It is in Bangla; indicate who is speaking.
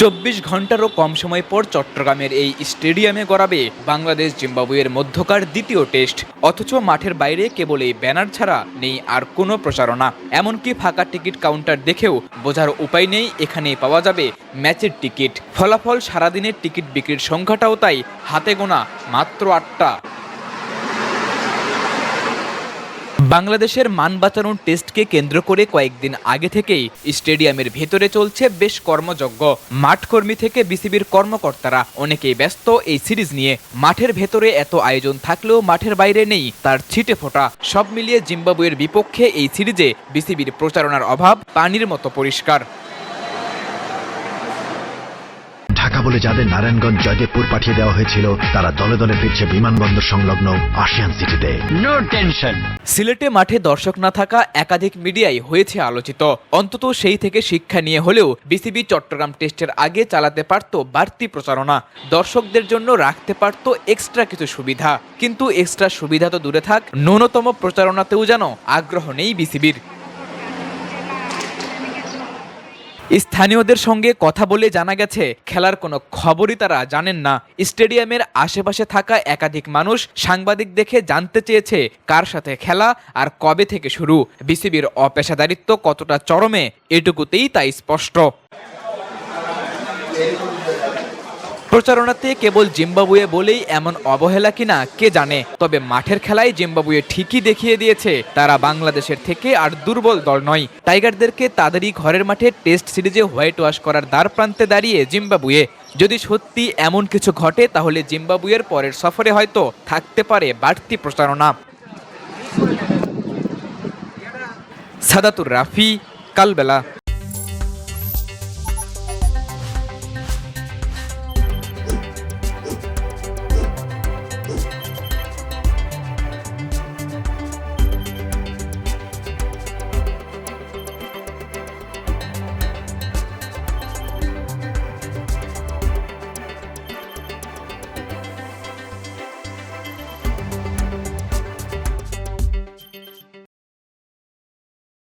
Speaker 1: ২৪ ঘন্টারও কম সময় পর চট্টগ্রামের এই স্টেডিয়ামে গড়াবে বাংলাদেশ জিম্বাবুয়ের মধ্যকার দ্বিতীয় টেস্ট। অথচ মাঠের বাইরে কেবল এই ব্যানার ছাড়া নেই আর কোনো প্রচারণা। এমনকি ফাঁকা টিকিট কাউন্টার দেখেও বোঝার উপায় নেই এখানে পাওয়া যাবে ম্যাচের টিকিট। ফলাফল সারাদিনের টিকিট বিক্রির সংখ্যাটাও তাই হাতে গোনা মাত্র ৮টা। বাংলাদেশের মান বাঁচানোর টেস্টকে কেন্দ্র করে কয়েকদিন আগে থেকেই স্টেডিয়ামের ভেতরে চলছে বেশ কর্মযজ্ঞ। মাঠকর্মী থেকে বিসিবির কর্মকর্তারা অনেকেই ব্যস্ত এই সিরিজ নিয়ে। মাঠের ভেতরে এত আয়োজন থাকলেও মাঠের বাইরে নেই তার ছিটে ফোঁটা। সব মিলিয়ে জিম্বাবুয়ের বিপক্ষে এই সিরিজে বিসিবির প্রচারণার অভাব পানির মতো পরিষ্কার।
Speaker 2: ঢাকা বলে যাদের নারায়ণগঞ্জ জয়দেবপুর পাঠিয়ে দেওয়া হয়েছিল তারা দলে দলে ফিরছে বিমানবন্দর সংলগ্ন আশিয়ান সিটিতে। No tension.
Speaker 1: সিলেটে মাঠে দর্শক না থাকা একাধিক মিডিয়ায় হয়েছে আলোচিত। অন্তত সেই থেকে শিক্ষা নিয়ে হলেও বিসিবি চট্টগ্রাম টেস্টের আগে চালাতে পারত বাড়তি প্রচারণা, দর্শকদের জন্য রাখতে পারত এক্সট্রা কিছু সুবিধা। কিন্তু এক্সট্রা সুবিধা তো দূরে থাক, ন্যূনতম প্রচারণাতেও যেন আগ্রহ নেই বিসিবির। স্থানীয়দের সঙ্গে কথা বলে জানা গেছে খেলার কোনো খবরই তারা জানেন না। স্টেডিয়ামের আশেপাশে থাকা একাধিক মানুষ সাংবাদিক দেখে জানতে চেয়েছে কার সাথে খেলা আর কবে থেকে শুরু। বিসিবির অপেশাদারিত্ব কতটা চরমে এটুকুতেই তাই স্পষ্ট। প্রচারণাতে কেবল জিম্বাবুয়ে বলেই এমন অবহেলা কিনা কে জানে, তবে মাঠের খেলায় জিম্বাবুয়ে ঠিকই দেখিয়ে দিয়েছে তারা বাংলাদেশের থেকে আর দুর্বল দল নয়। টাইগারদেরকে তাদেরই ঘরের মাঠে টেস্ট সিরিজে হোয়াইট ওয়াশ করার দ্বার প্রান্তে দাঁড়িয়ে জিম্বাবুয়ে। যদি সত্যি এমন কিছু ঘটে তাহলে জিম্বাবুয়ের পরের সফরে হয়তো থাকতে পারে বাড়তি প্রচারণা। সাদাতুর রাফি, কালবেলা।